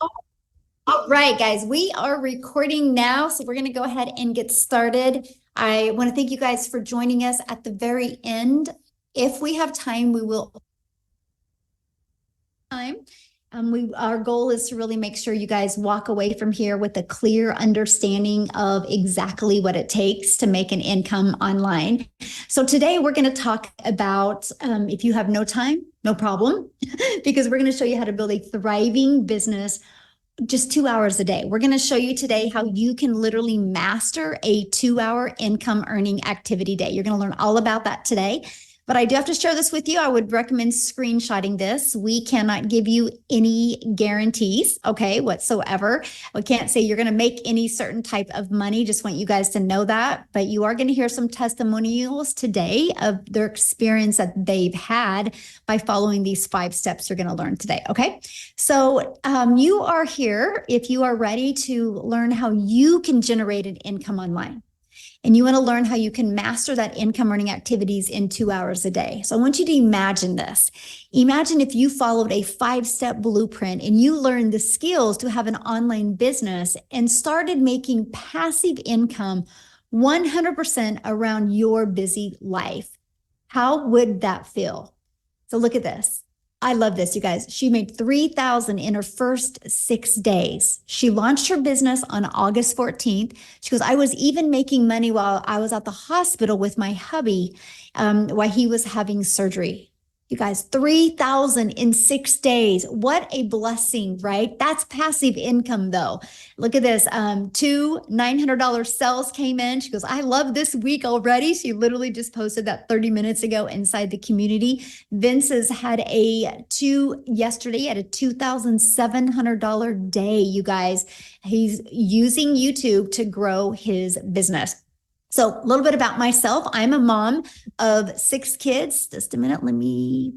All right, guys, we are recording now, so we're going to go ahead and get started. I want to thank you guys for joining us at the very end. If we have time, we will time. Our goal is to really make sure you guys walk away from here with a clear understanding of exactly what it takes to make an income online. So today we're going to talk about if you have no time, no problem, because we're going to show you how to build a thriving business just 2 hours a day. We're going to show you today how you can literally master a 2 hour income earning activity day. You're going to learn all about that today. But I do have to share this with you. I would recommend screenshotting this. We cannot give you any guarantees, okay, whatsoever. We can't say you're going to make any certain type of money. Just want you guys to know that. But you are going to hear some testimonials today of their experience that they've had by following these 5 steps you're going to learn today, okay? So you are here if you are ready to learn how you can generate an income online. And you want to learn how you can master that income earning activities in 2 hours a day. So I want you to imagine this. Imagine if you followed a 5-step blueprint and you learned the skills to have an online business and started making passive income 100% around your busy life. How would that feel? So look at this. I love this, you guys. She made $3,000 in her first 6 days. She launched her business on August 14th. She goes, I was even making money while I was at the hospital with my hubby while he was having surgery. You guys, 3,000 in 6 days. What a blessing, right? That's passive income though. Look at this. 2 $900 sales came in. She goes, I love this week already. She literally just posted that 30 minutes ago inside the community. Vince's had yesterday at a $2,700 day, you guys. He's using YouTube to grow his business. So a little bit about myself. I'm a mom of 6 kids. Just a minute. Let me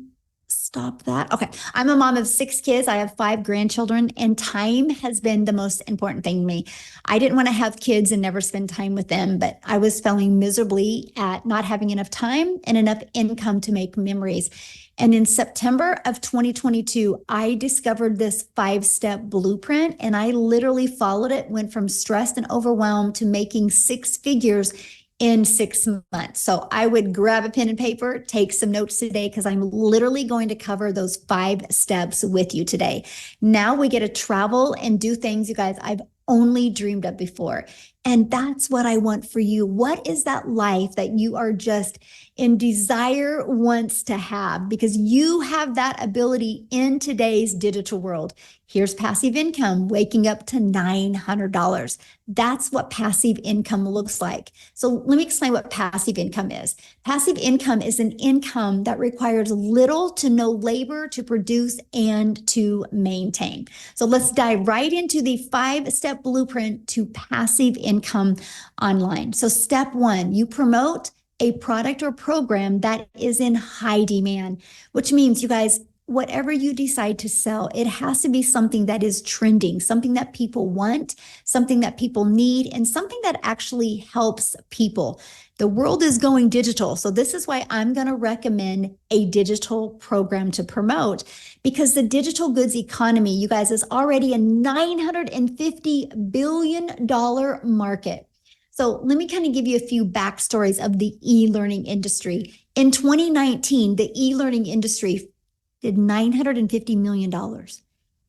stop that. Okay. I'm a mom of 6 kids. I have 5 grandchildren, and time has been the most important thing to me. I didn't want to have kids and never spend time with them, but I was failing miserably at not having enough time and enough income to make memories. And in September of 2022, I discovered this 5-step blueprint, and I literally followed it, went from stressed and overwhelmed to making 6 figures in 6 months. So I would grab a pen and paper, take some notes today, because I'm literally going to cover those 5 steps with you today. Now we get to travel and do things, you guys, I've only dreamed of before. And that's what I want for you. What is that life that you are just in desire wants to have? Because you have that ability in today's digital world. Here's passive income, waking up to $900. That's what passive income looks like. So let me explain what passive income is. Passive income is an income that requires little to no labor to produce and to maintain. So let's dive right into the 5-step blueprint to passive income online. So step 1, you promote a product or program that is in high demand, which means, you guys, whatever you decide to sell, it has to be something that is trending, something that people want, something that people need, and something that actually helps people. The world is going digital. So this is why I'm going to recommend a digital program to promote, because the digital goods economy, you guys, is already a $950 billion market. So let me kind of give you a few backstories of the e-learning industry. In 2019, the e-learning industry did $950 million.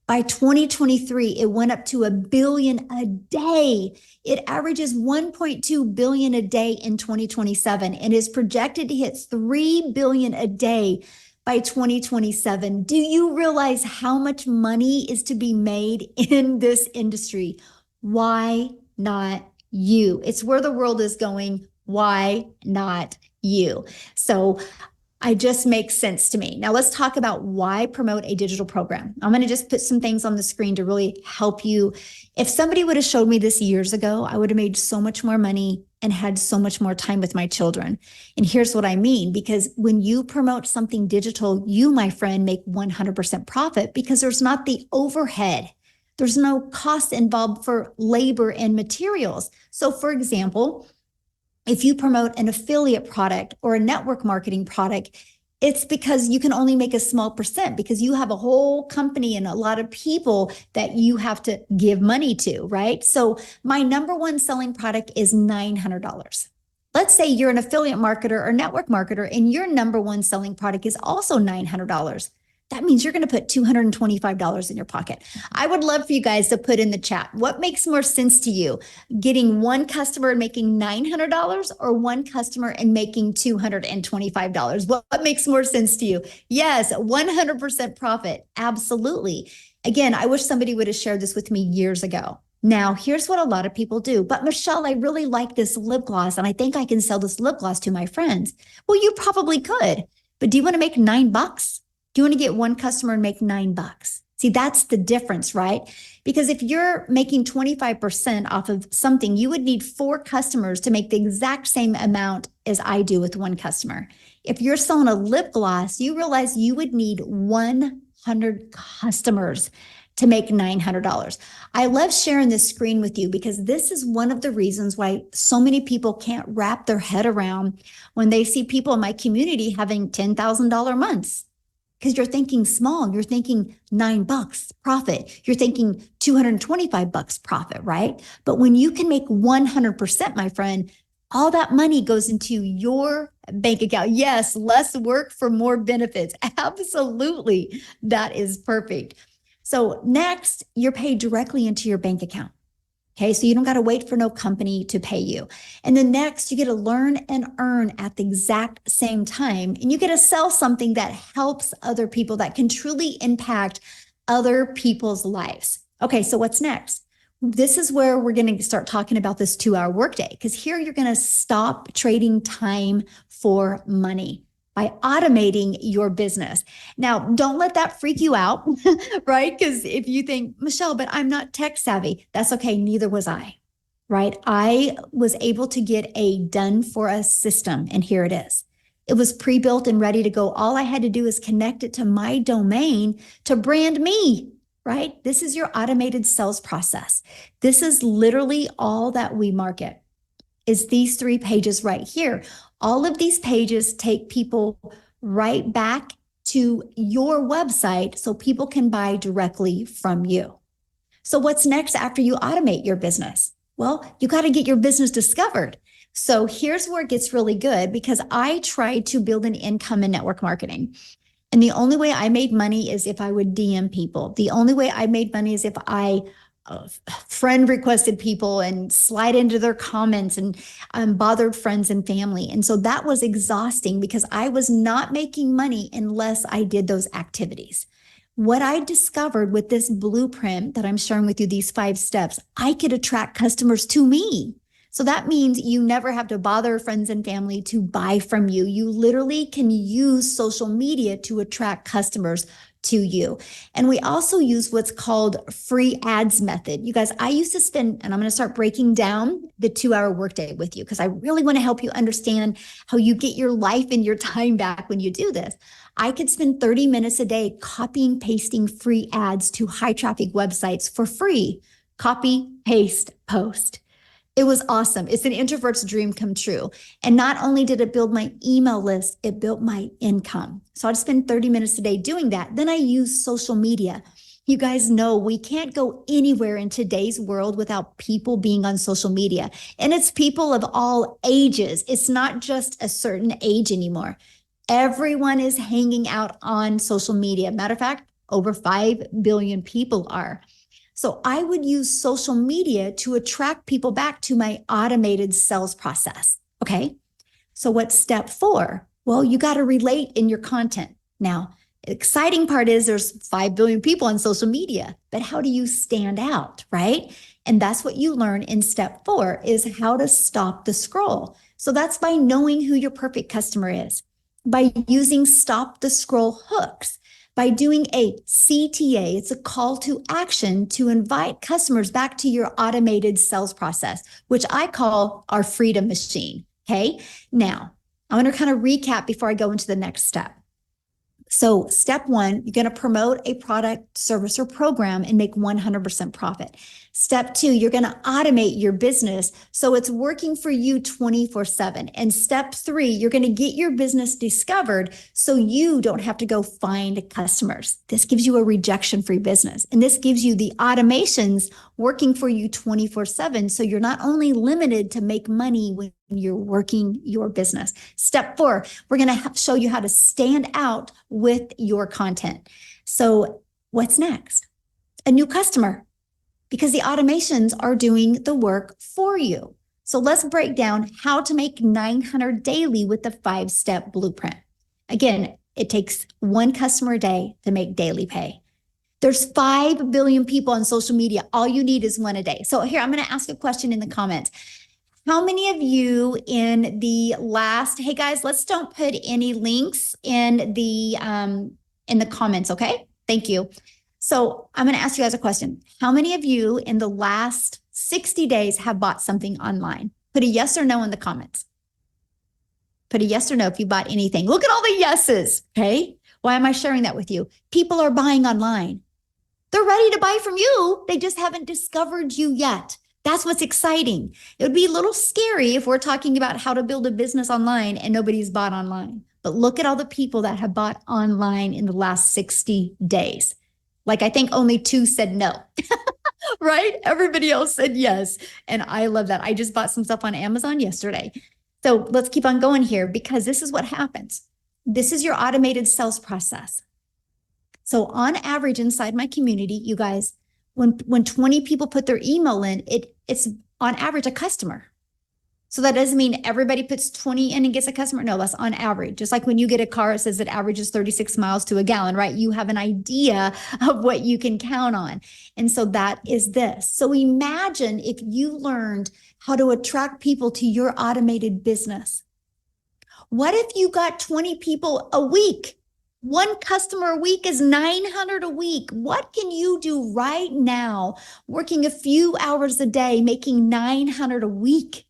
By 2023, it went up to $1 billion a day. It averages $1.2 billion a day in 2027 and is projected to hit $3 billion a day by 2027. Do you realize how much money is to be made in this industry? Why not you? It's where the world is going. Why not you? So it just makes sense to me. Now let's talk about why promote a digital program. I'm going to just put some things on the screen to really help you. If somebody would have showed me this years ago, I would have made so much more money and had so much more time with my children. And here's what I mean, because when you promote something digital, you, my friend, make 100% profit, because there's not the overhead. There's no cost involved for labor and materials. So for example, if you promote an affiliate product or a network marketing product, It's because you can only make a small percent because you have a whole company and a lot of people that you have to give money to, right? So my number one selling product is $900. Let's say you're an affiliate marketer or network marketer and your number one selling product is also $900. That means you're going to put $225 in your pocket. I would love for you guys to put in the chat, what makes more sense to you? Getting one customer and making $900 or one customer and making $225? What makes more sense to you? Yes, 100% profit. Absolutely. Again, I wish somebody would have shared this with me years ago. Now, here's what a lot of people do. But Michelle, I really like this lip gloss and I think I can sell this lip gloss to my friends. Well, you probably could, but do you want to make $9? Do you want to get one customer and make $9? See, that's the difference, right? Because if you're making 25% off of something, you would need 4 customers to make the exact same amount as I do with one customer. If you're selling a lip gloss, you realize you would need 100 customers to make $900. I love sharing this screen with you because this is one of the reasons why so many people can't wrap their head around when they see people in my community having $10,000 months. Because you're thinking small, you're thinking $9 profit, you're thinking $225 profit, right? But when you can make 100%, my friend, all that money goes into your bank account. Yes, less work for more benefits. Absolutely. That is perfect. So next, you're paid directly into your bank account. Okay, so you don't got to wait for no company to pay you. And then next, you get to learn and earn at the exact same time. And you get to sell something that helps other people, that can truly impact other people's lives. Okay, so what's next? This is where we're going to start talking about this 2-hour workday, because here you're going to stop trading time for money by automating your business. Now, don't let that freak you out, right? Because if you think, Michelle, but I'm not tech savvy, that's okay. Neither was I, right? I was able to get a done for us system, and here it is. It was pre-built and ready to go. All I had to do is connect it to my domain to brand me, right? This is your automated sales process. This is literally all that we market, is these 3 pages right here. All of these pages take people right back to your website so people can buy directly from you. So what's next after you automate your business? Well, you got to get your business discovered. So here's where it gets really good, because I tried to build an income in network marketing. And the only way I made money is if I would DM people. The only way I made money is if I friend requested people and slide into their comments and bothered friends and family. And so that was exhausting because I was not making money unless I did those activities. What I discovered with this blueprint that I'm sharing with you, these 5 steps, I could attract customers to me. So that means you never have to bother friends and family to buy from you. You literally can use social media to attract customers to you. And we also use what's called free ads method. You guys, I used to spend, and I'm going to start breaking down the 2-hour workday with you because I really want to help you understand how you get your life and your time back when you do this. I could spend 30 minutes a day copying, pasting free ads to high traffic websites for free. Copy, paste, post. It was awesome. It's an introvert's dream come true. And not only did it build my email list, it built my income. So I'd spend 30 minutes a day doing that. Then I use social media. You guys know we can't go anywhere in today's world without people being on social media. And it's people of all ages. It's not just a certain age anymore. Everyone is hanging out on social media. Matter of fact, over 5 billion people are. So I would use social media to attract people back to my automated sales process. Okay. So what's step 4? Well, you got to relate in your content. Now, the exciting part is there's 5 billion people on social media, but how do you stand out, right? And that's what you learn in step 4 is how to stop the scroll. So that's by knowing who your perfect customer is, by using stop the scroll hooks, by doing a CTA, it's a call to action to invite customers back to your automated sales process, which I call our freedom machine. Okay. Now, I want to kind of recap before I go into the next step. So step one, you're going to promote a product, service, or program and make 100% profit. Step two, you're going to automate your business so it's working for you 24/7. And step three, you're going to get your business discovered so you don't have to go find customers. This gives you a rejection-free business. And this gives you the automations working for you 24/7. So you're not only limited to make money when you're working your business. Step four, we're going to show you how to stand out with your content. So what's next? A new customer, because the automations are doing the work for you. So let's break down how to make 900 daily with the 5-step blueprint. Again, it takes one customer a day to make daily pay. There's 5 billion people on social media. All you need is one a day. So here, I'm going to ask a question in the comments. How many of you in the last, hey guys, let's don't put any links in the comments, okay? Thank you. So I'm going to ask you guys a question. How many of you in the last 60 days have bought something online? Put a yes or no in the comments. Put a yes or no if you bought anything. Look at all the yeses, okay? Why am I sharing that with you? People are buying online. They're ready to buy from you. They just haven't discovered you yet. That's what's exciting. It would be a little scary if we're talking about how to build a business online and nobody's bought online. But look at all the people that have bought online in the last 60 days. Like, I think only 2 said no, right? Everybody else said yes. And I love that. I just bought some stuff on Amazon yesterday. So let's keep on going here because this is what happens. This is your automated sales process. So on average inside my community, you guys, when 20 people put their email in, it's on average a customer. So that doesn't mean everybody puts 20 in and gets a customer. No, that's on average. Just like when you get a car, it says it averages 36 miles to a gallon, right? You have an idea of what you can count on. And so that is this. So imagine if you learned how to attract people to your automated business. What if you got 20 people a week? One customer a week is 900 a week. What can you do right now, working a few hours a day, making 900 a week?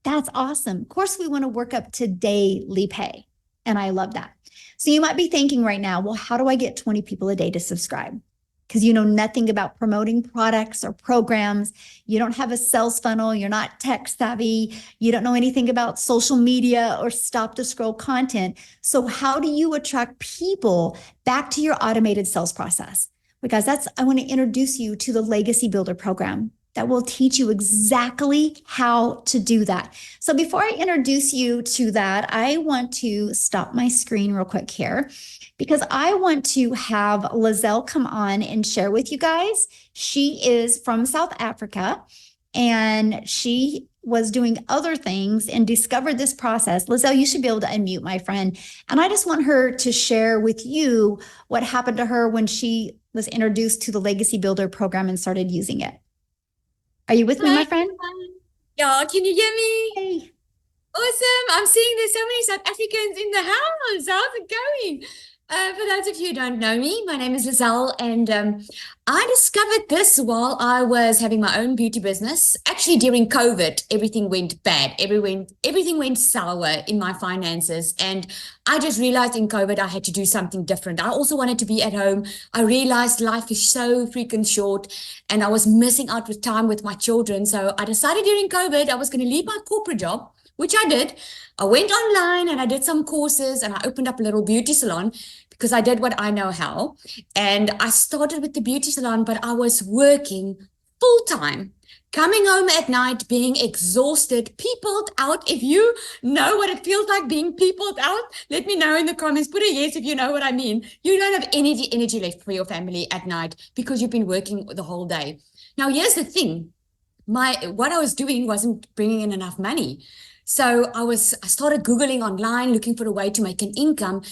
That's awesome. Of course, we want to work up to daily pay. And I love that. So you might be thinking right now, well, how do I get 20 people a day to subscribe? Because you know nothing about promoting products or programs. You don't have a sales funnel. You're not tech savvy. You don't know anything about social media or stop to scroll content. So how do you attract people back to your automated sales process? Because I want to introduce you to the Legacy Builder program that will teach you exactly how to do that. So before I introduce you to that, I want to stop my screen real quick here because I want to have Lizelle come on and share with you guys. She is from South Africa and she was doing other things and discovered this process. Lizelle, you should be able to unmute, my friend. And I just want her to share with you what happened to her when she was introduced to the Legacy Builder program and started using it. Are you with me, my friend? Yeah, can you hear me? Hey. Awesome. I'm seeing there's so many South Africans in the house. How's it going? For those of you who don't know me, my name is Lizelle, and I discovered this while I was having my own beauty business. Actually, during COVID, everything went bad. Everything went sour in my finances, and I just realized in COVID I had to do something different. I also wanted to be at home. I realized life is so freaking short, and I was missing out with time with my children. So I decided during COVID I was going to leave my corporate job, which I did. I went online and I did some courses and I opened up a little beauty salon because I did what I know how. And I started with the beauty salon, but I was working full time, coming home at night, being exhausted, peopled out. If you know what it feels like being peopled out, let me know in the comments. Put a yes if you know what I mean. You don't have energy left for your family at night because you've been working the whole day. Now, here's the thing. What I was doing wasn't bringing in enough money. So I started Googling online, looking for a way to make an income.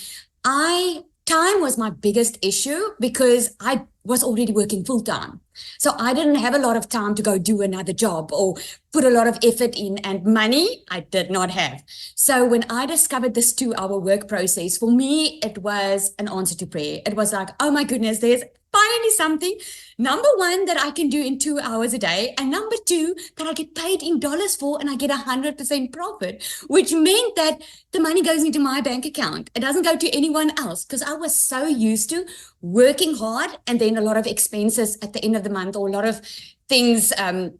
Time was my biggest issue because I was already working full time. So I didn't have a lot of time to go do another job or put a lot of effort in, and money I did not have. So when I discovered this 2-hour work process, for me, it was an answer to prayer. It was like, oh my goodness, there's finally something, number one, that I can do in 2 hours a day, and number two, that I get paid in dollars for, and I get 100% profit, which meant that the money goes into my bank account. It doesn't go to anyone else, because I was so used to working hard and then a lot of expenses at the end of the month, or a lot of things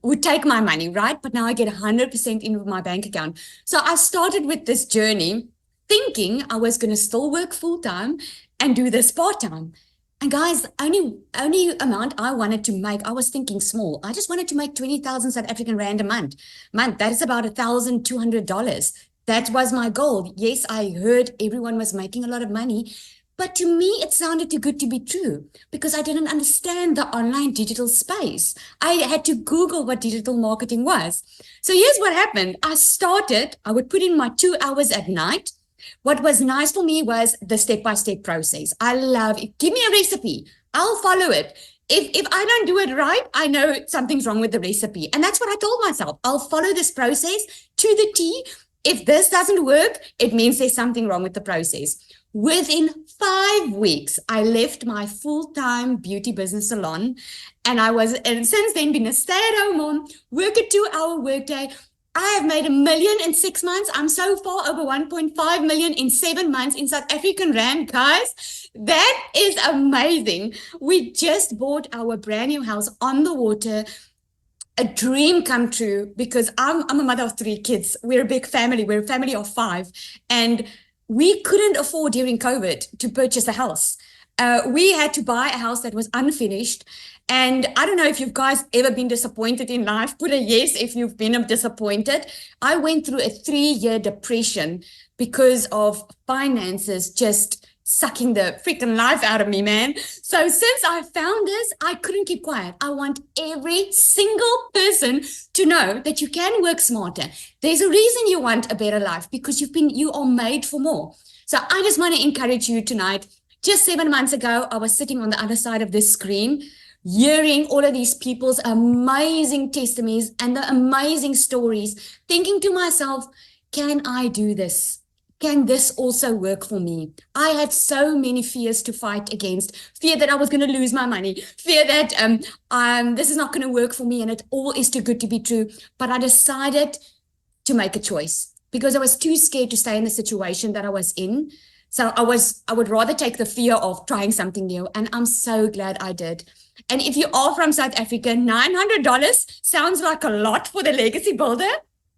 would take my money, right? But now I get 100% in my bank account. So I started with this journey thinking I was going to still work full-time and do this part-time. And guys, only amount I wanted to make, I was thinking small. I just wanted to make 20,000 South African Rand a month. That is about $1,200. That was my goal. Yes, I heard everyone was making a lot of money, but to me, it sounded too good to be true because I didn't understand the online digital space. I had to Google what digital marketing was. So here's what happened. I would put in my 2 hours at night. What was nice for me was the step-by-step process. I love it. Give me a recipe. I'll follow it. If I don't do it right, I know something's wrong with the recipe. And that's what I told myself. I'll follow this process to the T. If this doesn't work, it means there's something wrong with the process. Within 5 weeks, I left my full-time beauty business salon, and since then been a stay-at-home mom, work a 2-hour workday. I have made $1 million in 6 months. I'm so far over 1.5 million in 7 months in South African Rand, guys. That is amazing. We just bought our brand new house on the water. A dream come true because I'm a mother of 3 kids. We're a big family. We're a family of 5. And we couldn't afford during COVID to purchase a house. We had to buy a house that was unfinished. And I don't know if you guys ever been disappointed in life. Put a yes if you've been disappointed. I went through a 3-year depression because of finances just sucking the freaking life out of me, man. So since I found this, I couldn't keep quiet. I want every single person to know that you can work smarter. There's a reason you want a better life because you are made for more. So I just want to encourage you tonight. Just 7 months ago, I was sitting on the other side of this screen, hearing all of these people's amazing testimonies and the amazing stories, thinking to myself, can I do this? Can this also work for me? I had so many fears to fight against. Fear that I was going to lose my money. Fear that this is not going to work for me and it all is too good to be true. But I decided to make a choice because I was too scared to stay in the situation that I was in. So I would rather take the fear of trying something new. And I'm so glad I did. And if you are from South Africa, $900 sounds like a lot for the legacy builder.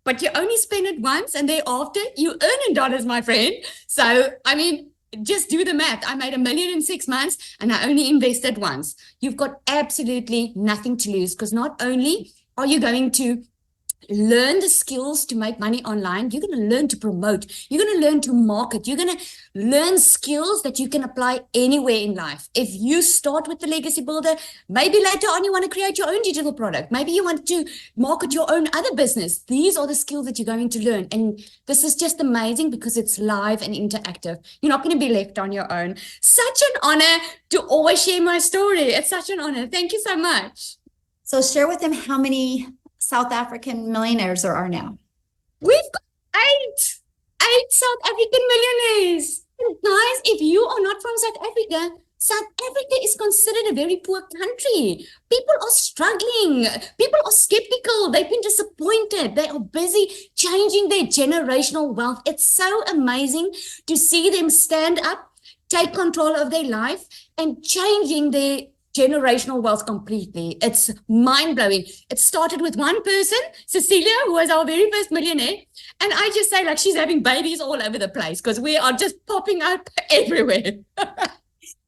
But you only spend it once and thereafter you earn in dollars, my friend. So, I mean, just do the math. I made $1 million in 6 months and I only invested once. You've got absolutely nothing to lose because not only are you going to learn the skills to make money online, you're going to learn to promote, you're going to learn to market, you're going to learn skills that you can apply anywhere in life. If you start with the legacy builder, maybe later on you want to create your own digital product, maybe you want to market your own other business. These are the skills that you're going to learn, and this is just amazing because it's live and interactive. You're not going to be left on your own. Such an honor to always share my story. It's such an honor. Thank you so much. So share with them how many South African millionaires there are now. We've got eight South African millionaires. And guys, if you are not from South Africa is considered a very poor country. People are struggling. People are skeptical. They've been disappointed. They are busy changing their generational wealth. It's so amazing to see them stand up, take control of their life, and changing their generational wealth completely. It's mind-blowing. It started with one person, Cecilia, who was our very first millionaire. And I just say, like, she's having babies all over the place because we are just popping up everywhere.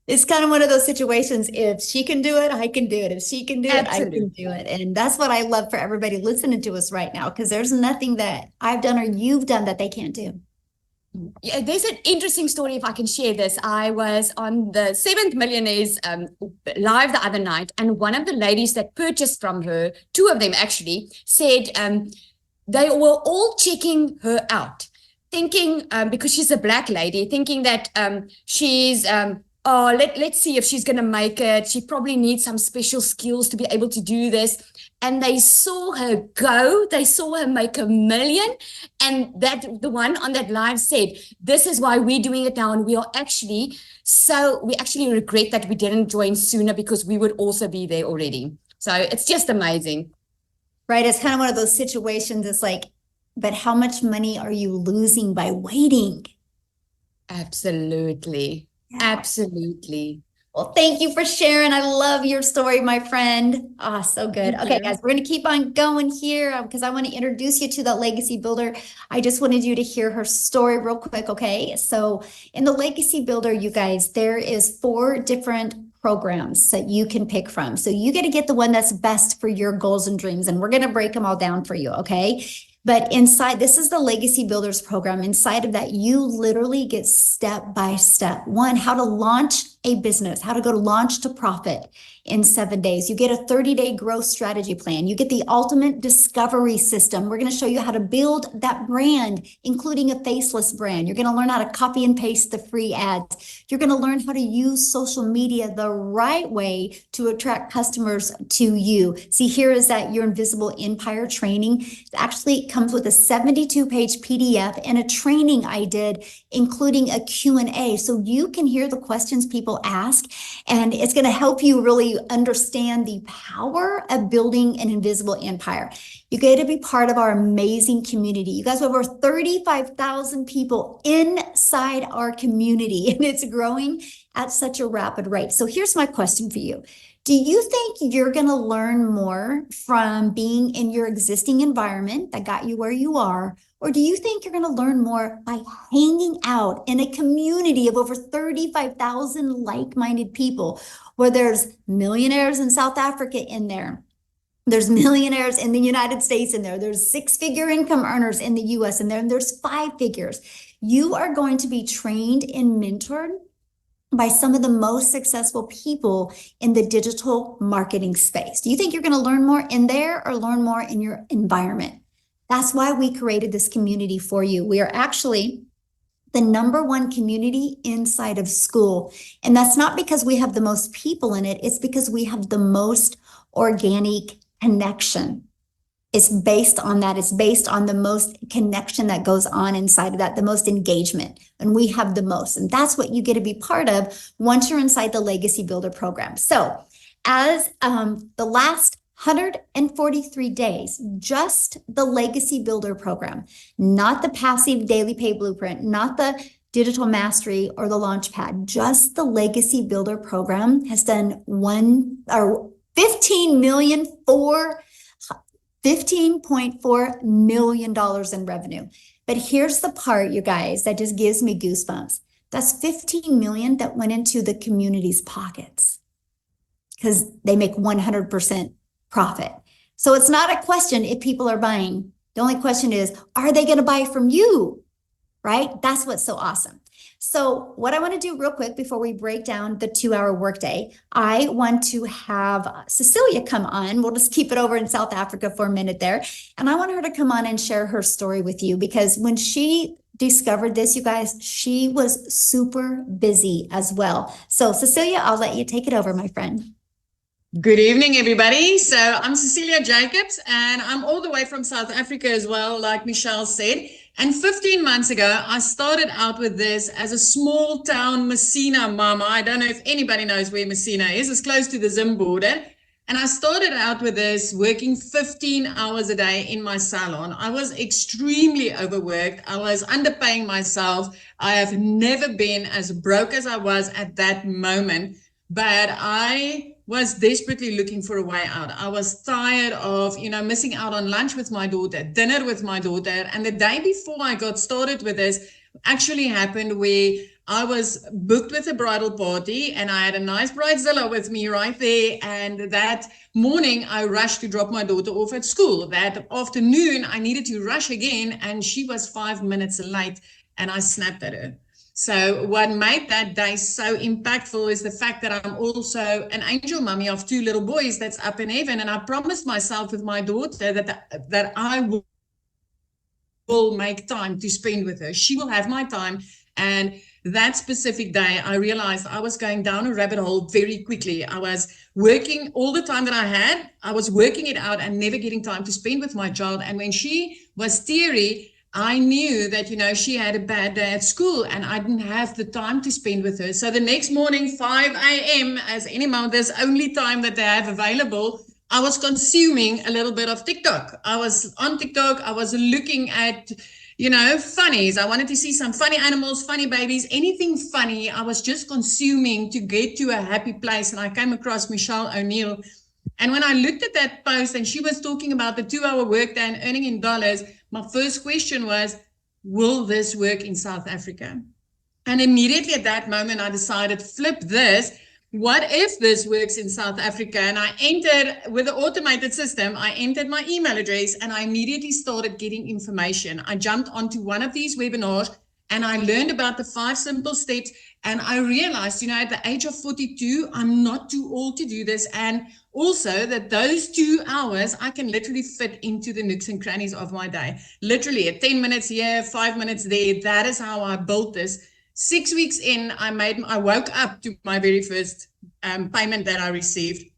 It's kind of one of those situations. If she can do it, I can do it. If she can do it, Absolutely. I can do it. And that's what I love for everybody listening to us right now, because there's nothing that I've done or you've done that they can't do. Yeah, there's an interesting story if I can share this. I was on the 7th Millionaires live the other night, and one of the ladies that purchased from her, 2 of them actually, said they were all checking her out, thinking, because she's a black lady, thinking that she's oh, let's see if she's going to make it. She probably needs some special skills to be able to do this. And they saw her go, they saw her make 1 million. And that the one on that live said, this is why we're doing it now. And we actually regret that we didn't join sooner, because we would also be there already. So it's just amazing. Right. It's kind of one of those situations. It's like, but how much money are you losing by waiting? Absolutely. Yeah. Absolutely. Well, thank you for sharing. I love your story, my friend. Ah, so good. Okay, guys, we're going to keep on going here because I want to introduce you to the legacy builder. I just wanted you to hear her story real quick, okay? So in the legacy builder, you guys, there is 4 different programs that you can pick from. So you got to get the one that's best for your goals and dreams, and we're going to break them all down for you, okay? But inside, this is the Legacy Builders program. Inside of that, you literally get step by step. 1, how to launch a business, how to go to launch to profit in 7 days. You get a 30-day growth strategy plan. You get the ultimate discovery system. We're going to show you how to build that brand, including a faceless brand. You're going to learn how to copy and paste the free ads. You're going to learn how to use social media the right way to attract customers to you. See, here is that Your Invisible Empire training. It actually comes with a 72-page PDF and a training I did, including a Q&A. So you can hear the questions people ask, and it's going to help you really understand the power of building an invisible empire. You get to be part of our amazing community. You guys have over 35,000 people inside our community, and it's growing at such a rapid rate. So here's my question for you. Do you think you're going to learn more from being in your existing environment that got you where you are? Or do you think you're going to learn more by hanging out in a community of over 35,000 like-minded people, where there's millionaires in South Africa in there? There's millionaires in the United States in there. There's 6-figure income earners in the US in there, and there's 5 figures. You are going to be trained and mentored by some of the most successful people in the digital marketing space. Do you think you're going to learn more in there or learn more in your environment? That's why we created this community for you. We are actually the #1 community inside of school. And that's not because we have the most people in it. It's because we have the most organic connection. It's based on that. It's based on the most connection that goes on inside of that, the most engagement. And we have the most. And that's what you get to be part of once you're inside the Legacy Builder program. So as the last 143 days, just the Legacy Builder program, not the passive daily pay blueprint, not the digital mastery or the launchpad, just the Legacy Builder program has done $15.4 million in revenue. But here's the part, you guys, that just gives me goosebumps. That's 15 million that went into the community's pockets because they make 100% profit. So it's not a question if people are buying. The only question is, are they going to buy from you? Right? That's what's so awesome. So what I want to do real quick before we break down the 2-hour workday, I want to have Cecilia come on. We'll just keep it over in South Africa for a minute there. And I want her to come on and share her story with you, because when she discovered this, you guys, she was super busy as well. So Cecilia, I'll let you take it over, my friend. Good evening, everybody. So I'm Cecilia Jacobs, and I'm all the way from South Africa as well, like Michelle said. And 15 months ago, I started out with this as a small town Messina mama. I don't know if anybody knows where Messina is. It's close to the Zim border. And I started out with this working 15 hours a day in my salon. I was extremely overworked. I was underpaying myself. I have never been as broke as I was at that moment, but I was desperately looking for a way out. I was tired of, missing out on lunch with my daughter, dinner with my daughter. And the day before I got started with this actually happened where I was booked with a bridal party and I had a nice bridezilla with me right there. And that morning I rushed to drop my daughter off at school. That afternoon I needed to rush again, and she was 5 minutes late, and I snapped at her. So what made that day so impactful is the fact that I'm also an angel mommy of 2 little boys that's up in heaven. And I promised myself with my daughter that I will make time to spend with her. She will have my time. And that specific day, I realized I was going down a rabbit hole very quickly. I was working all the time that I had. I was working it out and never getting time to spend with my child. And when she was teary, I knew that, she had a bad day at school and I didn't have the time to spend with her. So the next morning, 5 a.m., as any mother's only time that they have available, I was consuming a little bit of TikTok. I was on TikTok. I was looking at, funnies. I wanted to see some funny animals, funny babies, anything funny. I was just consuming to get to a happy place. And I came across Michelle O'Neill. And when I looked at that post and she was talking about the 2-hour workday and earning in dollars, my first question was, will this work in South Africa? And immediately at that moment, I decided, flip this. What if this works in South Africa? And I entered with the automated system, I entered my email address and I immediately started getting information. I jumped onto one of these webinars and I learned about the 5 simple steps. And I realized, at the age of 42, I'm not too old to do this. And also that those 2 hours, I can literally fit into the nooks and crannies of my day. Literally at 10 minutes here, 5 minutes there. That is how I built this. 6 weeks in, I woke up to my very first payment that I received.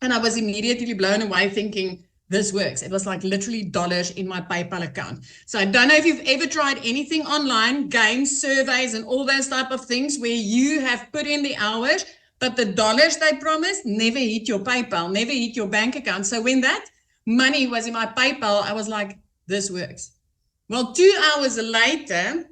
And I was immediately blown away thinking, this works. It was like literally dollars in my PayPal account. So I don't know if you've ever tried anything online, games, surveys, and all those type of things where you have put in the hours, but the dollars they promised never hit your PayPal, never hit your bank account. So when that money was in my PayPal, I was like, this works. Well, 2 hours later,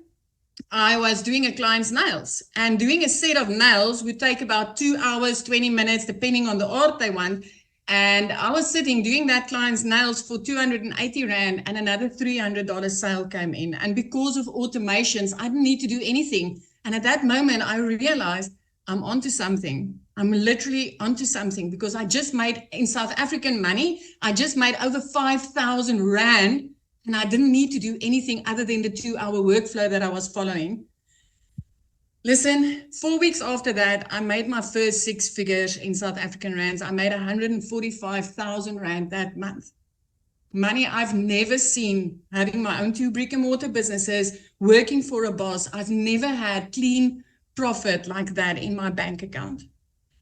I was doing a client's nails, and doing a set of nails would take about 2 hours, 20 minutes, depending on the art they want. And I was sitting doing that client's nails for 280 Rand, and another $300 sale came in. And because of automations, I didn't need to do anything. And at that moment, I realized I'm onto something. I'm literally onto something, because I just made, in South African money, I just made over 5,000 Rand. And I didn't need to do anything other than the 2-hour workflow that I was following. Listen, 4 weeks after that, I made my first 6 figures in South African rands. I made 145,000 Rand that month. Money I've never seen, having my own 2 brick and mortar businesses, working for a boss. I've never had clean profit like that in my bank account.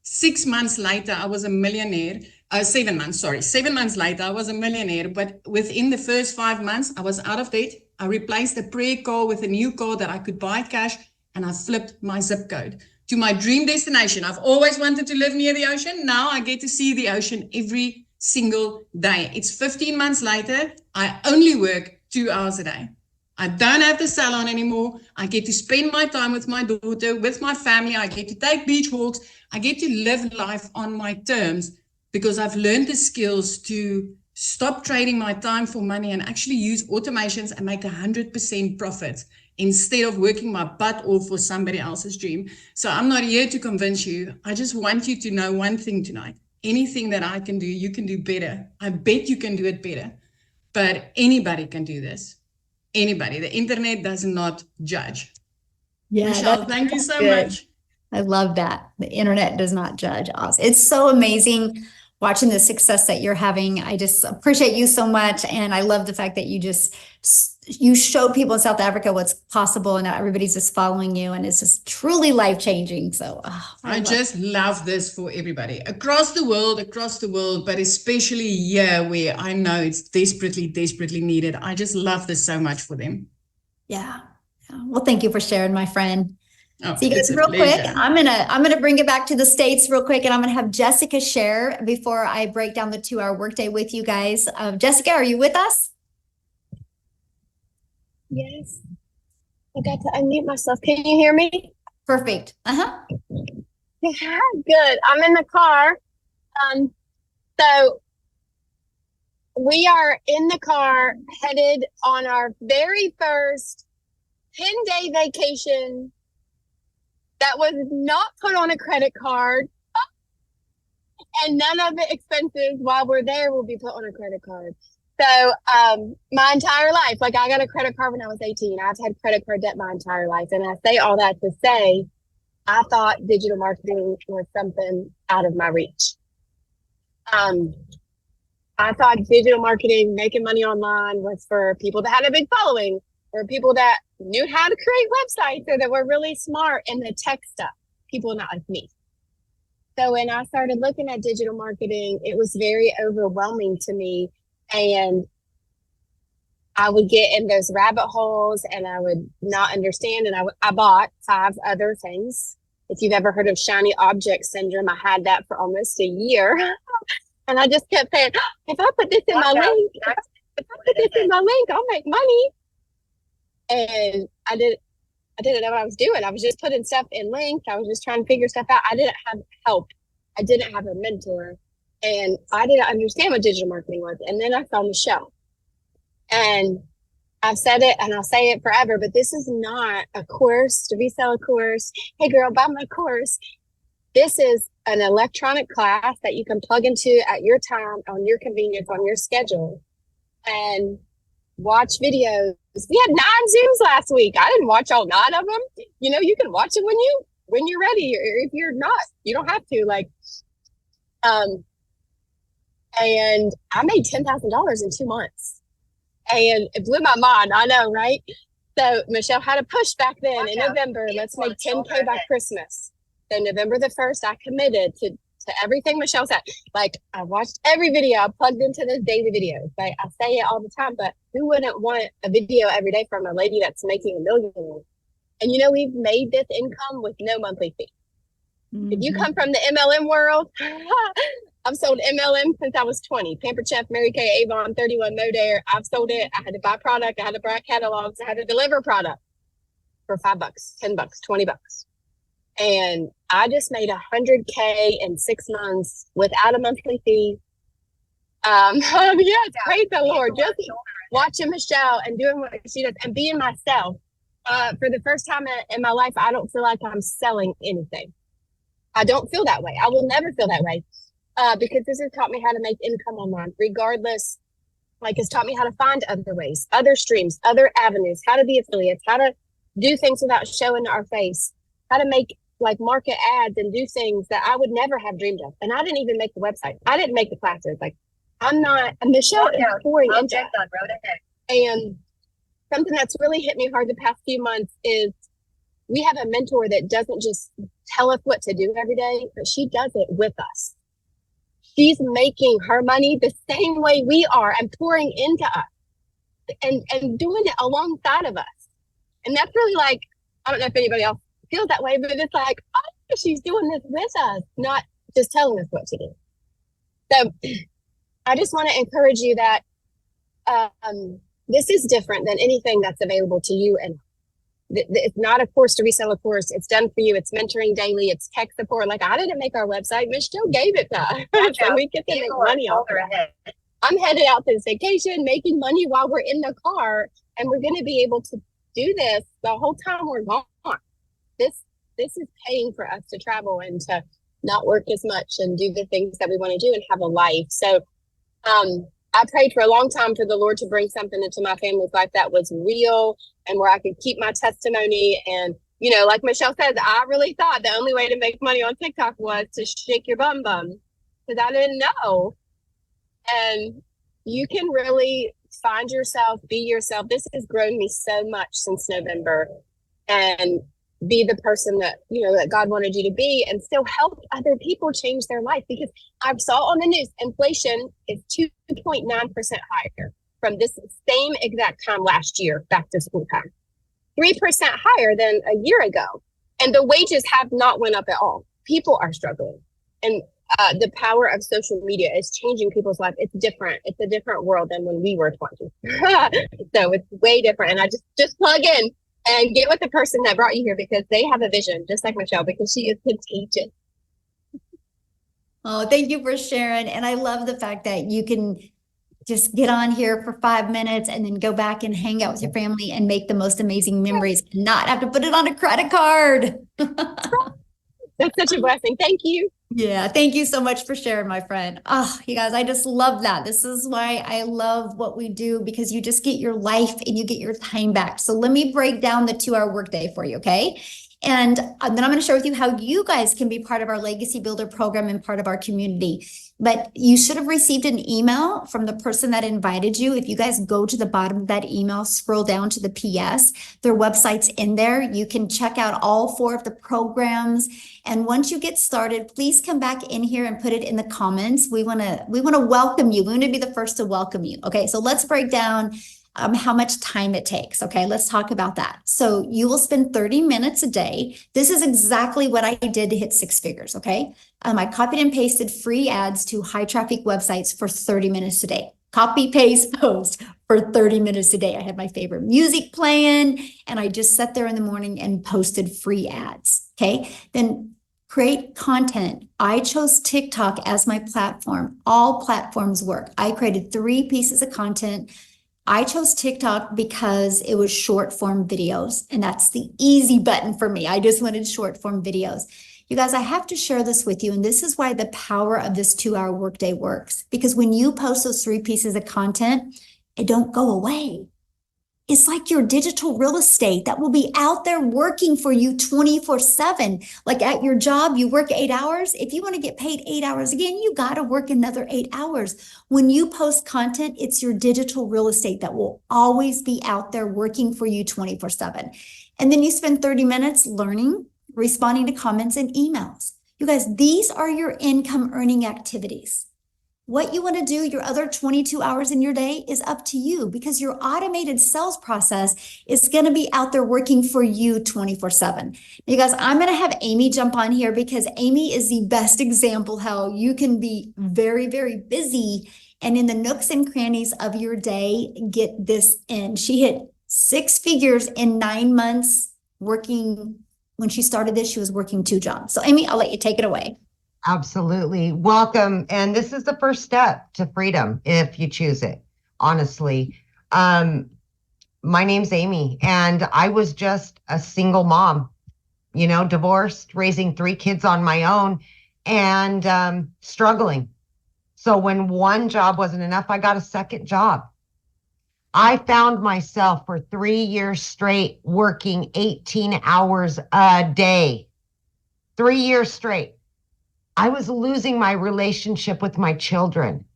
6 months later, I was a millionaire. 7 months, sorry. 7 months later, I was a millionaire. But within the first 5 months, I was out of debt. I replaced a prayer car with a new car that I could buy cash. And I flipped my zip code to my dream destination. I've always wanted to live near the ocean. Now I get to see the ocean every single day. It's 15 months later. I only work 2 hours a day. I don't have the salon anymore. I get to spend my time with my daughter, with my family. I get to take beach walks. I get to live life on my terms, because I've learned the skills to stop trading my time for money and actually use automations and make 100% profit instead of working my butt off for somebody else's dream. So I'm not here to convince you. I just want you to know one thing tonight. Anything that I can do, you can do better. I bet you can do it better. But anybody can do this. Anybody. The internet does not judge. Yeah, Michelle, thank you so good. much. I love that. The internet does not judge us. It's so amazing watching the success that you're having. I just appreciate you so much. And I love the fact that you show people in South Africa what's possible, and everybody's just following you, and it's just truly life-changing. So I just love this for everybody across the world, but especially here where I know it's desperately, desperately needed. I just love this so much for them. Yeah. Well, thank you for sharing, my friend. Oh, So you guys, real quick, I'm gonna bring it back to the States real quick, and I'm gonna have Jessica share before I break down the 2-hour workday with you guys. Jessica, are you with us? Yes. I got to unmute myself. Can you hear me? Perfect. Good. I'm in the car. So we are in the car headed on our very first 10-day vacation that was not put on a credit card, and none of the expenses while we're there will be put on a credit card. So my entire life, like I got a credit card when I was 18. I've had credit card debt my entire life. And I say all that to say, I thought digital marketing was something out of my reach. I thought digital marketing, making money online, was for people that had a big following. or people that knew how to create websites or that were really smart in the tech stuff, people not like me. So when I started looking at digital marketing, it was very overwhelming to me. And I would get in those rabbit holes and I would not understand. And I bought 5 other things. If you've ever heard of shiny object syndrome, I had that for almost a year. And I just kept saying, if I put this in my link, if I put this in my link, I'll make money. And I didn't know what I was doing. I was just putting stuff in links. I was just trying to figure stuff out. I didn't have help. I didn't have a mentor. And I didn't understand what digital marketing was. And then I found Michelle. And I've said it and I'll say it forever, but this is not a course to resell a course. Hey girl, buy my course. This is an electronic class that you can plug into at your time, on your convenience, on your schedule, and watch videos. We had 9 Zooms last week. I didn't watch all 9 of them. You know, you can watch it when you're ready, or if you're not, you don't have to. And I made $10,000 in 2 months. And it blew my mind. I know, right? So Michelle had a push back then in November. Let's make 10K by Christmas. So November the 1st, I committed to everything Michelle said. Like, I watched every video. I plugged into those daily videos. Like, I say it all the time, but who wouldn't want a video every day from a lady that's making $1 million? And you know, we've made this income with no monthly fee. If you come from the MLM world, I've sold MLM since I was 20. Pampered Chef, Mary Kay, Avon, 31 Modare. I've sold it. I had to buy product. I had to buy catalogs. I had to deliver product for $5, $10, $20. And I just made $100K in 6 months without a monthly fee. Yes, praise the Lord. Just watching Michelle and doing what she does and being myself. For the first time in my life, I don't feel like I'm selling anything. I don't feel that way. I will never feel that way. Because this has taught me how to make income online, regardless. Like, it's taught me how to find other ways, other streams, other avenues, how to be affiliates, how to do things without showing our face, how to make like market ads and do things that I would never have dreamed of. And I didn't even make the website. I didn't make the classes. Like, Michelle is pouring into it. And something that's really hit me hard the past few months is we have a mentor that doesn't just tell us what to do every day, but she does it with us. She's making her money the same way we are and pouring into us and doing it alongside of us. And that's really like, I don't know if anybody else feels that way, but it's like, oh, she's doing this with us, not just telling us what to do. So I just want to encourage you that this is different than anything that's available to you. And it's not a course to resell a course. It's done for you. It's mentoring daily. It's tech support. Like, I didn't make our website. Michelle gave it to us. So we get to make money off of it. I'm headed out to this vacation, making money while we're in the car. And we're going to be able to do this the whole time we're gone. This is paying for us to travel and to not work as much and do the things that we want to do and have a life. So I prayed for a long time for the Lord to bring something into my family's life that was real and where I could keep my testimony. And, you know, like Michelle says, I really thought the only way to make money on TikTok was to shake your bum because I didn't know. And you can really find yourself, be yourself. This has grown me so much since November, and be the person that, you know, that God wanted you to be, and still help other people change their life. Because I saw on the news, inflation is 2.9% higher from this same exact time last year, back to school time, 3% higher than a year ago. And the wages have not went up at all. People are struggling. And the power of social media is changing people's life. It's different. It's a different world than when we were 20. So it's way different. And I just plug in and get with the person that brought you here, because they have a vision, just like Michelle, because she is contagious. Oh, thank you for sharing. And I love the fact that you can just get on here for 5 minutes and then go back and hang out with your family and make the most amazing memories and not have to put it on a credit card. That's such a blessing. Thank you. Yeah, thank you so much for sharing, my friend. Oh, you guys, I just love that. This is why I love what we do, because you just get your life and you get your time back. So let me break down the 2-hour workday for you, okay? And then I'm going to share with you how you guys can be part of our Legacy Builder program and part of our community. But you should have received an email from the person that invited you. If you guys go to the bottom of that email, scroll down to the PS, their website's in there. You can check out all 4 of the programs. And once you get started, please come back in here and put it in the comments. We want to welcome you. We want to be the first to welcome you. Okay, so let's break down how much time it takes. Okay, let's talk about that. So you will spend 30 minutes a day. This is exactly what I did to hit 6 figures. Okay, I copied and pasted free ads to high traffic websites for 30 minutes a day. Copy, paste, post for 30 minutes a day. I had my favorite music playing, and I just sat there in the morning and posted free ads. Okay, then create content. I chose TikTok as my platform. All platforms work. I created 3 pieces of content. I chose TikTok because it was short form videos, and that's the easy button for me. I just wanted short form videos. You guys, I have to share this with you, and this is why the power of this 2-hour workday works. Because when you post those 3 pieces of content, it don't go away. It's like your digital real estate that will be out there working for you 24/7. Like at your job, you work 8 hours. If you want to get paid 8 hours again, you got to work another 8 hours. When you post content, it's your digital real estate that will always be out there working for you 24/7. And then you spend 30 minutes learning, responding to comments and emails. You guys, these are your income earning activities. What you want to do your other 22 hours in your day is up to you, because your automated sales process is going to be out there working for you 24/7. You guys, I'm going to have Amy jump on here, because Amy is the best example how you can be very, very busy and in the nooks and crannies of your day, get this in. She hit 6 figures in 9 months working. When she started this, she was working 2 jobs. So Amy, I'll let you take it away. Absolutely. Welcome. And this is the first step to freedom if you choose it, honestly. My name's Amy, and I was just a single mom, divorced, raising 3 kids on my own, and struggling. So when one job wasn't enough, I got a second job. I found myself for 3 years straight working 18 hours a day. 3 years straight. I was losing my relationship with my children.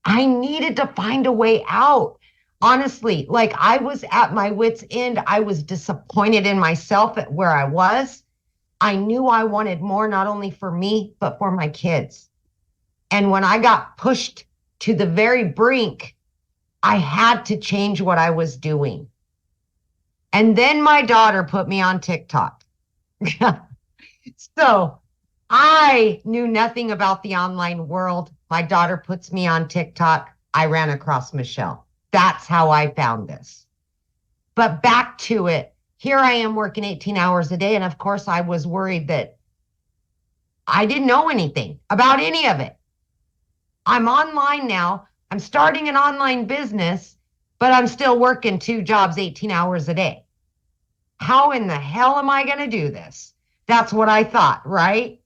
I needed to find a way out. Honestly, like I was at my wit's end. I was disappointed in myself at where I was. I knew I wanted more, not only for me, but for my kids. And when I got pushed to the very brink, I had to change what I was doing. And then my daughter put me on TikTok. So I knew nothing about the online world. My daughter puts me on TikTok. I ran across Michelle. That's how I found this. But back to it. Here I am working 18 hours a day. And of course, I was worried that I didn't know anything about any of it. I'm online now. I'm starting an online business, but I'm still working 2 jobs, 18 hours a day. How in the hell am I going to do this? That's what I thought, right?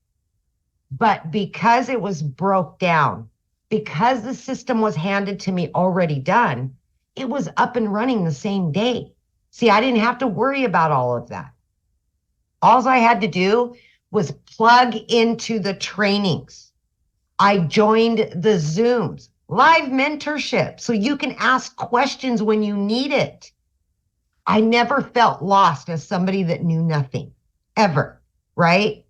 But because it was broke down, because the system was handed to me already done, it was up and running the same day. See, I didn't have to worry about all of that. All I had to do was plug into the trainings. I joined the Zooms, live mentorship, so you can ask questions when you need it. I never felt lost as somebody that knew nothing, ever, right?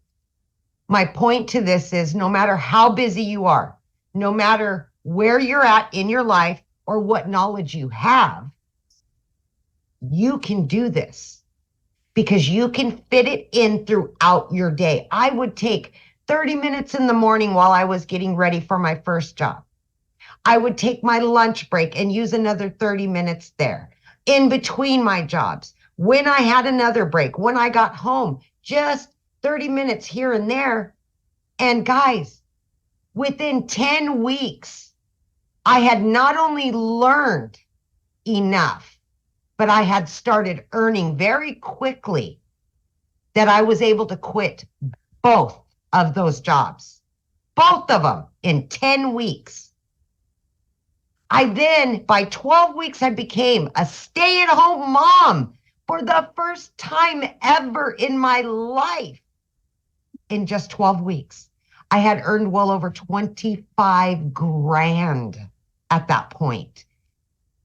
My point to this is no matter how busy you are, no matter where you're at in your life or what knowledge you have, you can do this because you can fit it in throughout your day. I would take 30 minutes in the morning while I was getting ready for my first job. I would take my lunch break and use another 30 minutes there in between my jobs. When I had another break, when I got home, just 30 minutes here and there. And guys, within 10 weeks, I had not only learned enough, but I had started earning very quickly that I was able to quit both of those jobs, both of them in 10 weeks. I then, by 12 weeks, I became a stay-at-home mom. for the first time ever in my life. In just 12 weeks, I had earned well over 25 grand at that point.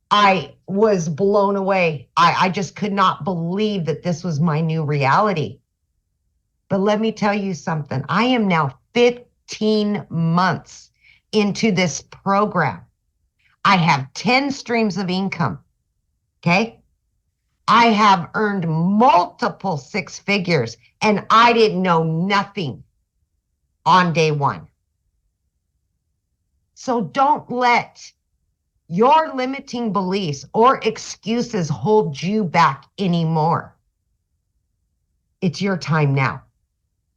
I was blown away. I just could not believe that this was my new reality. But let me tell you something. I am now 15 months into this program. I have 10 streams of income. Okay. I have earned multiple six figures, and I didn't know nothing on day one. So don't let your limiting beliefs or excuses hold you back anymore. It's your time now.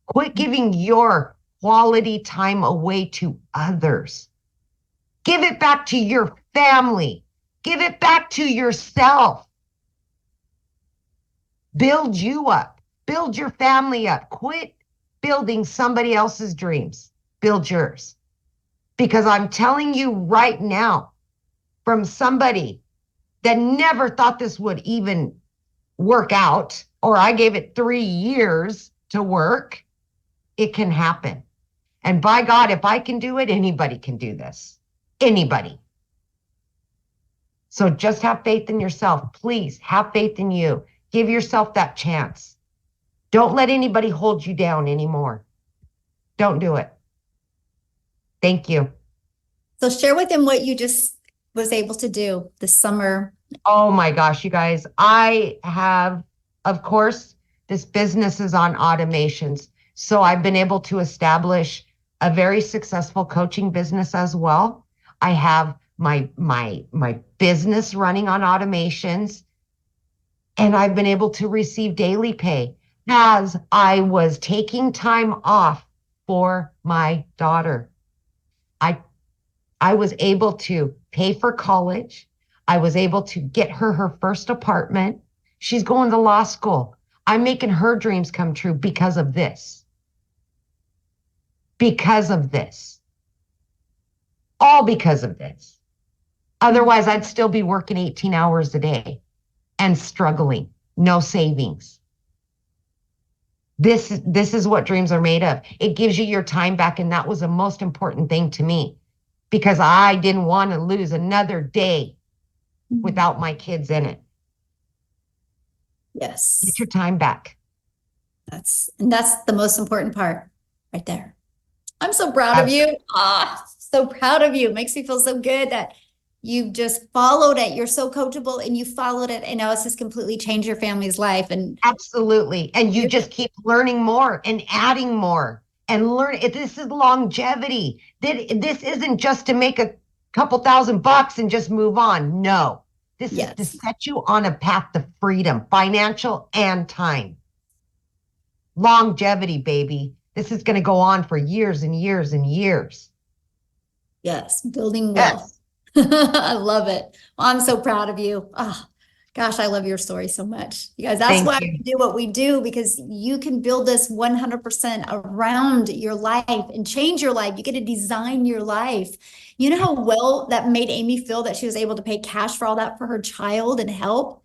Quit giving your quality time away to others. Give it back to your family. Give it back to yourself. Build you up. Build your family up. Quit building somebody else's dreams. Build yours. Because I'm telling you right now, from somebody that never thought this would even work out, or I gave it 3 years to work, it can happen. And by God, if I can do it, anybody can do this. Anybody. So just have faith in yourself. Please have faith in you. Give yourself that chance. Don't let anybody hold you down anymore. Don't do it. Thank you. So share with them what you just was able to do this summer. Oh my gosh, you guys. I have, of course, this business is on automations. So I've been able to establish a very successful coaching business as well. I have my business running on automations, and I've been able to receive daily pay as I was taking time off for my daughter. I was able to pay for college. I was able to get her first apartment. She's going to law school. I'm making her dreams come true because of this. Because of this. All because of this. Otherwise, I'd still be working 18 hours a day and struggling. No savings. This is what dreams are made of. It gives you your time back, and that was the most important thing to me, because I didn't want to lose another day without my kids in it. Yes. Get your time back. That's the most important part right there. I'm so proud of you. So proud of you. It makes me feel so good that you've just followed it. You're so coachable and you followed it. And now it's just completely changed your family's life. And absolutely. And you just keep learning more and adding more and learn. This is longevity. This isn't just to make a couple $1,000 and just move on. No, this is to set you on a path to freedom, financial and time. Longevity, baby. This is going to go on for years and years and years. Yes, building wealth. I love it. Well, I'm so proud of you. Oh, gosh, I love your story so much. You guys, that's why we do what we do, because you can build this 100% around your life and change your life. You get to design your life. You know how well that made Amy feel that she was able to pay cash for all that for her child and help?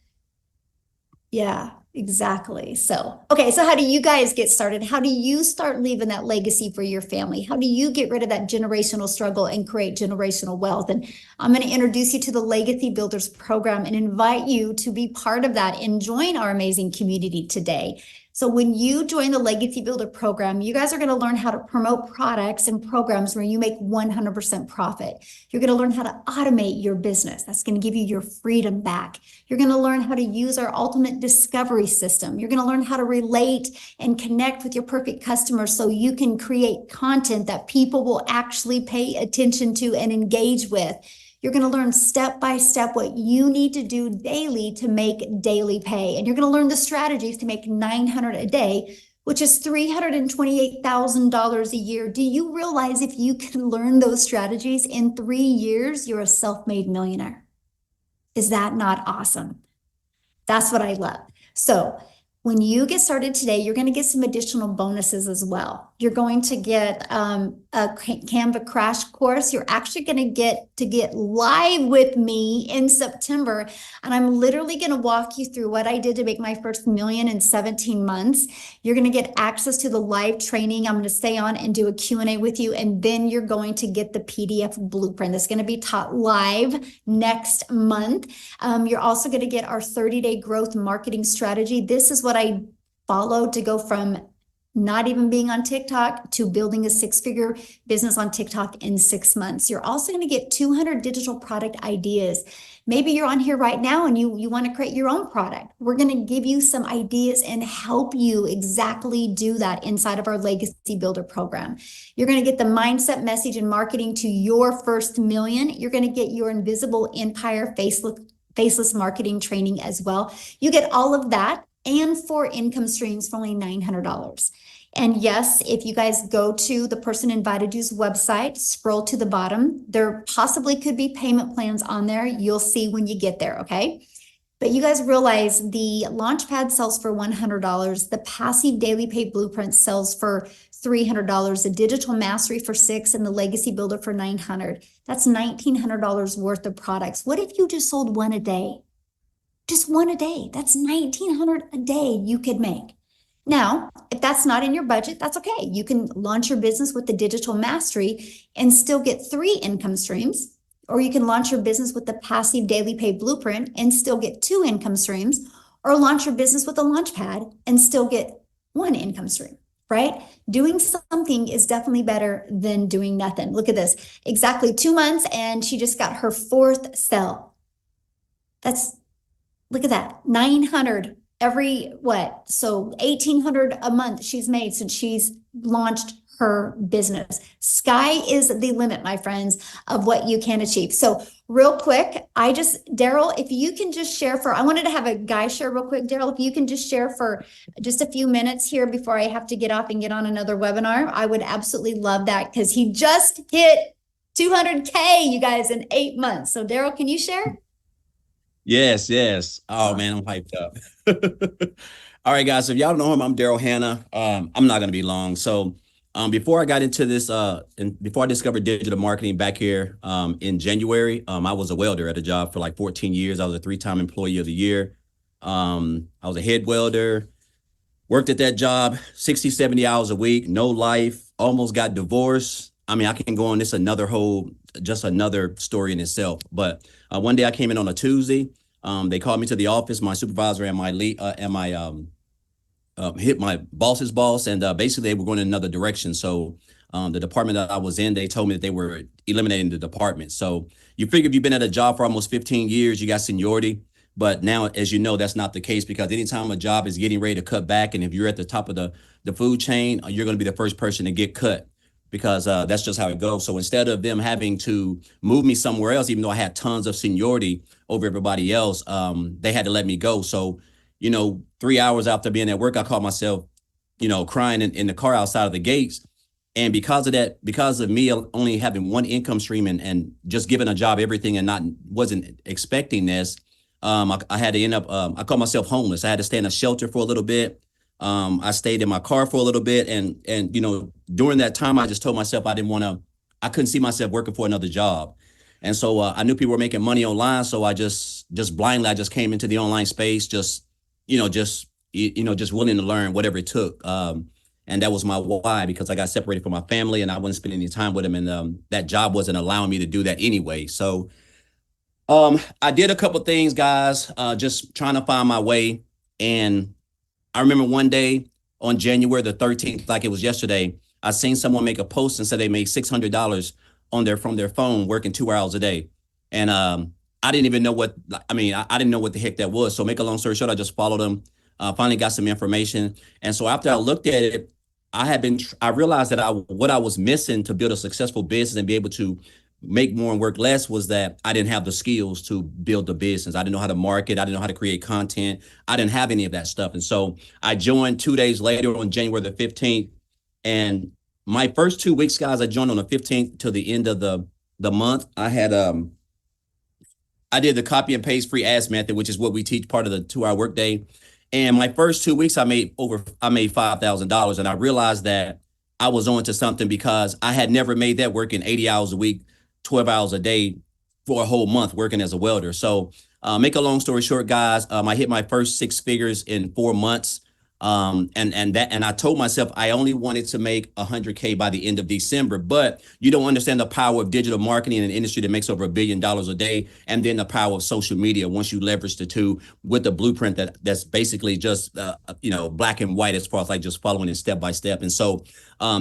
Yeah, exactly. So, okay. So how do you guys get started? How do you start leaving that legacy for your family? How do you get rid of that generational struggle and create generational wealth? And I'm going to introduce you to the Legacy Builders program and invite you to be part of that and join our amazing community today. So when you join the Legacy Builder program, you guys are going to learn how to promote products and programs where you make 100% profit. You're going to learn how to automate your business. That's going to give you your freedom back. You're going to learn how to use our ultimate discovery system. You're going to learn how to relate and connect with your perfect customers so you can create content that people will actually pay attention to and engage with. You're going to learn step by step what you need to do daily to make daily pay. And you're going to learn the strategies to make $900 a day, which is $328,000 a year. Do you realize if you can learn those strategies in 3 years, you're a self-made millionaire? Is that not awesome? That's what I love. So when you get started today, you're going to get some additional bonuses as well. You're going to get a Canva crash course. You're actually going to get live with me in September. And I'm literally going to walk you through what I did to make my first million in 17 months. You're going to get access to the live training. I'm going to stay on and do a Q&A with you. And then you're going to get the PDF blueprint that's going to be taught live next month. You're also going to get our 30-day growth marketing strategy. This is what I followed to go from not even being on TikTok to building a 6-figure business on TikTok in 6 months. You're also going to get 200 digital product ideas. Maybe you're on here right now and you want to create your own product. We're going to give you some ideas and help you exactly do that inside of our Legacy Builder program. You're going to get the mindset, message, and marketing to your first million. You're going to get your invisible empire faceless marketing training as well. You get all of that and 4 income streams for only $900. And yes, if you guys go to the person invited you's website, scroll to the bottom, there possibly could be payment plans on there. You'll see when you get there, okay? But you guys realize the Launchpad sells for $100. The passive daily pay blueprint sells for $300. The digital mastery for $600 and the legacy builder for $900. That's $1,900 worth of products. What if you just sold one a day? Just one a day. That's $1,900 a day you could make. Now, if that's not in your budget, that's okay. You can launch your business with the digital mastery and still get 3 income streams, or you can launch your business with the passive daily pay blueprint and still get 2 income streams, or launch your business with a Launchpad and still get 1 income stream, right? Doing something is definitely better than doing nothing. Look at this, exactly 2 months and she just got her 4th sale. Look at that, 900 every what? So 1,800 a month she's made since she's launched her business. Sky is the limit, my friends, of what you can achieve. So real quick, Daryl, if you can just share I wanted to have a guy share real quick. Daryl, if you can just share for just a few minutes here before I have to get off and get on another webinar, I would absolutely love that because he just hit 200K, you guys, in 8 months. So Daryl, can you share? Yes. Oh man, I'm hyped up. All right, guys. If y'all don't know him, I'm Daryl Hannah. I'm not gonna be long. So before I got into this, and before I discovered digital marketing back here in January, I was a welder at a job for like 14 years. I was a 3-time employee of the year. I was a head welder, worked at that job 60, 70 hours a week, no life, almost got divorced. I mean, I can go on this just another story in itself. But one day I came in on a Tuesday. They called me to the office, my supervisor and my lead, hit my boss's boss, and basically they were going in another direction. So the department that I was in, they told me that they were eliminating the department. So you figure if you've been at a job for almost 15 years, you got seniority. But now, as you know, that's not the case, because anytime a job is getting ready to cut back, and if you're at the top of the food chain, you're going to be the first person to get cut, because that's just how it goes. So instead of them having to move me somewhere else, even though I had tons of seniority over everybody else, they had to let me go. So, 3 hours after being at work, I caught myself, crying in the car outside of the gates. And because of that, because of me only having 1 income stream and just giving a job everything and wasn't expecting this, I had to end up, I called myself homeless. I had to stay in a shelter for a little bit. I stayed in my car for a little bit. And during that time, I just told myself I couldn't see myself working for another job. And so I knew people were making money online. So I just blindly, I just came into the online space, just willing to learn whatever it took. And that was my why, because I got separated from my family and I wasn't spending any time with them. And that job wasn't allowing me to do that anyway. So I did a couple things, guys, just trying to find my way. And I remember one day on January the 13th, like it was yesterday, I seen someone make a post and said they made $600 from their phone working 2 hours a day. And I didn't even know I didn't know what the heck that was. So make a long story short, I just followed them, finally got some information. And so after I looked at it, I realized that what I was missing to build a successful business and be able to make more and work less was that I didn't have the skills to build the business. I didn't know how to market. I didn't know how to create content. I didn't have any of that stuff. And so I joined 2 days later on January the 15th. And my first 2 weeks, guys, I joined on the 15th till the end of the month. I did the copy and paste free ads method, which is what we teach, part of the 2-hour workday. And my first 2 weeks, I made $5,000. And I realized that I was on to something because I had never made that working 80 hours a week, 12 hours a day for a whole month working as a welder. So make a long story short, guys, I hit my first 6 figures in 4 months. And I told myself I only wanted to make 100K by the end of December, but you don't understand the power of digital marketing in an industry that makes over $1 billion a day, and then the power of social media once you leverage the two with the blueprint that's basically just black and white as far as like just following it step by step. And so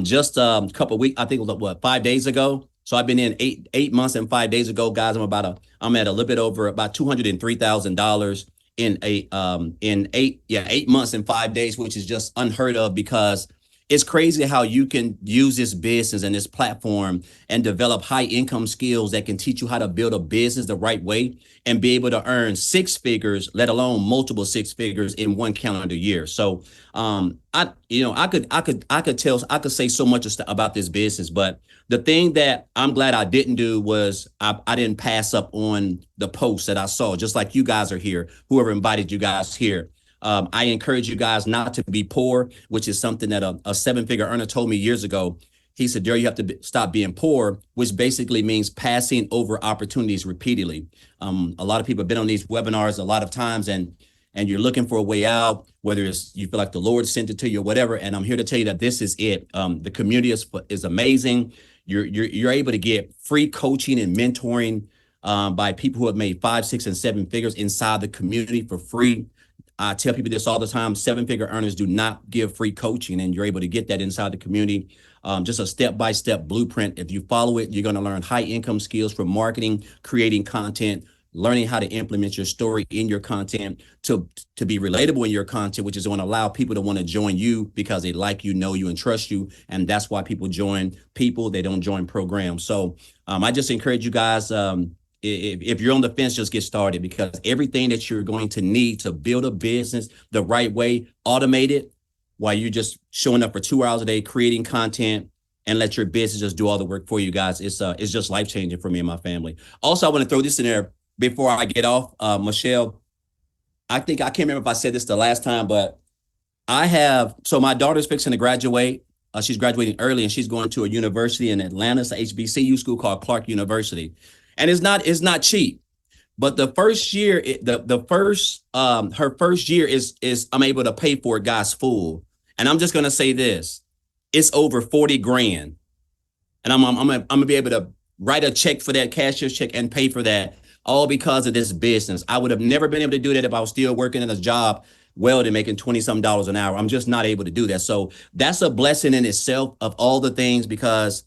just a couple of weeks, I think it was 5 days ago. So I've been in 8 months, and 5 days ago, guys, I'm at a little bit over about $203,000 in 8 months and 5 days, which is just unheard of, because it's crazy how you can use this business and this platform and develop high income skills that can teach you how to build a business the right way and be able to earn 6 figures, let alone multiple 6 figures in one calendar year. So I could say so much about this business, but the thing that I'm glad I didn't do was I didn't pass up on the posts that I saw, just like you guys are here, whoever invited you guys here. I encourage you guys not to be poor, which is something that a 7-figure earner told me years ago. He said, Daryl, you have to stop being poor, which basically means passing over opportunities repeatedly. A lot of people have been on these webinars a lot of times, and you're looking for a way out, whether it's you feel like the Lord sent it to you or whatever. And I'm here to tell you that this is it. The community is amazing. You're able to get free coaching and mentoring by people who have made 5, 6, and 7 figures inside the community for free. I tell people this all the time: 7-figure earners do not give free coaching, and you're able to get that inside the community. Just a step-by-step blueprint. If you follow it, you're going to learn high income skills from marketing, creating content, learning how to implement your story in your content to be relatable in your content, which is going to allow people to want to join you because they like you, know you, and trust you. And that's why people join people. They don't join programs. So I just encourage you guys, if you're on the fence, just get started, because everything that you're going to need to build a business the right way, automate it while you're just showing up for 2 hours a day, creating content, and let your business just do all the work for you guys. It's just life-changing for me and my family. Also, I want to throw this in there before I get off. Michelle, I can't remember if I said this the last time, but so my daughter's fixing to graduate. She's graduating early, and she's going to a university in Atlanta. It's a HBCU school called Clark University. And it's not cheap, but the first year, her first year is I'm able to pay for it, guys, full. And I'm just going to say this: it's over 40 grand. And I'm gonna be able to write a check for that, cashier's check, and pay for that, all because of this business. I would have never been able to do that if I was still working in a job, welding, making $20-some an hour. I'm just not able to do that. So that's a blessing in itself of all the things, because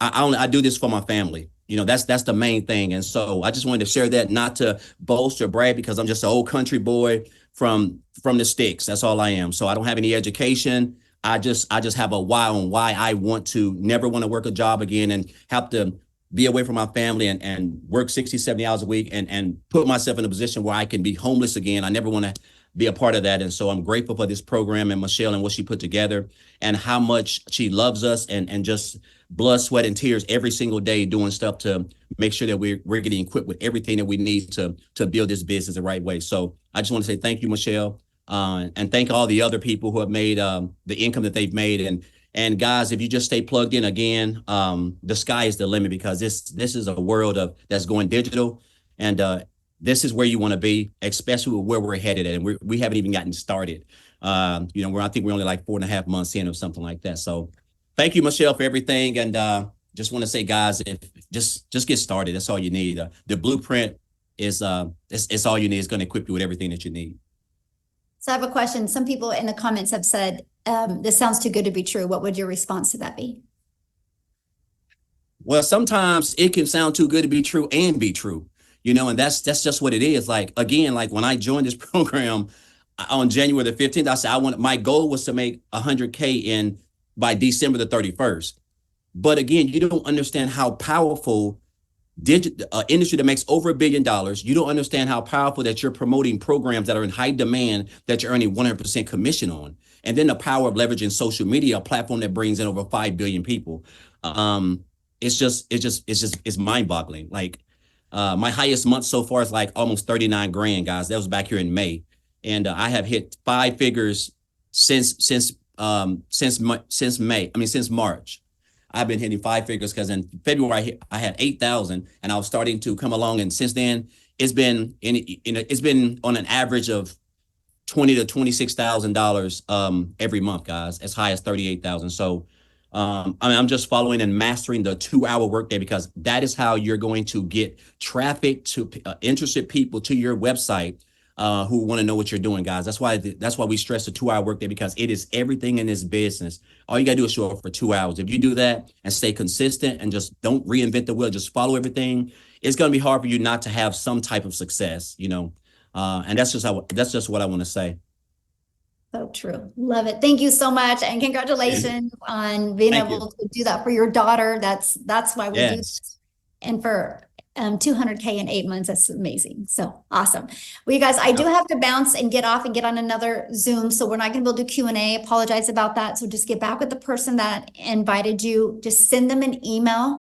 I do this for my family. That's the main thing. And so I just wanted to share that, not to boast or brag, because I'm just an old country boy from the sticks. That's all I am. So I don't have any education. I just have a why on why I never want to work a job again and have to be away from my family and work 60, 70 hours a week and put myself in a position where I can be homeless again. I never want to be a part of that. And so I'm grateful for this program and Michelle and what she put together and how much she loves us and just blood, sweat, and tears every single day doing stuff to make sure that we're getting equipped with everything that we need to build this business the right way. So I just want to say thank you, Michelle, and thank all the other people who have made the income that they've made. And guys, if you just stay plugged in, again, the sky is the limit, because this is a world that's going digital, and this is where you want to be, especially where we're headed at. And we haven't even gotten started. I think we're only like 4.5 months in or something like that. So thank you, Michelle, for everything. And just want to say, guys, if just get started. That's all you need. The blueprint is it's all you need. It's going to equip you with everything that you need. So I have a question. Some people in the comments have said, this sounds too good to be true. What would your response to that be? Well, sometimes it can sound too good to be true and be true, and that's just what it is. Like, again, like when I joined this program on January the 15th, I said my goal was to make 100K by December the 31st. But again, you don't understand how powerful industry that makes over $1 billion. You don't understand how powerful that you're promoting programs that are in high demand that you're earning 100% commission on. And then the power of leveraging social media, a platform that brings in over 5 billion people. It's mind boggling. Like my highest month so far is like almost 39 grand, guys. That was back here in May. And I have hit 5 figures since since March. I've been hitting 5 figures because in February I had 8,000 and I was starting to come along. And since then it's been it's been on an average of $20,000 to $26,000 every month, guys, as high as 38,000. So I'm just following and mastering the 2-hour workday because that is how you're going to get traffic to interested people to your website who want to know what you're doing, guys. That's why we stress the 2-hour workday, because it is everything in this business. All you gotta do is show up for 2 hours. If you do that and stay consistent and just don't reinvent the wheel, just follow everything, it's gonna be hard for you not to have some type of success, and that's just what I want to say. So true. Love it. Thank you so much. And congratulations on being Thank able to do that for your daughter. That's why we do Yes. this. And for 200K in 8 months, that's amazing. So awesome. Well, you guys, I do have to bounce and get off and get on another Zoom. So we're not going to be able to do Q&A. Apologize about that. So just get back with the person that invited you. Just send them an email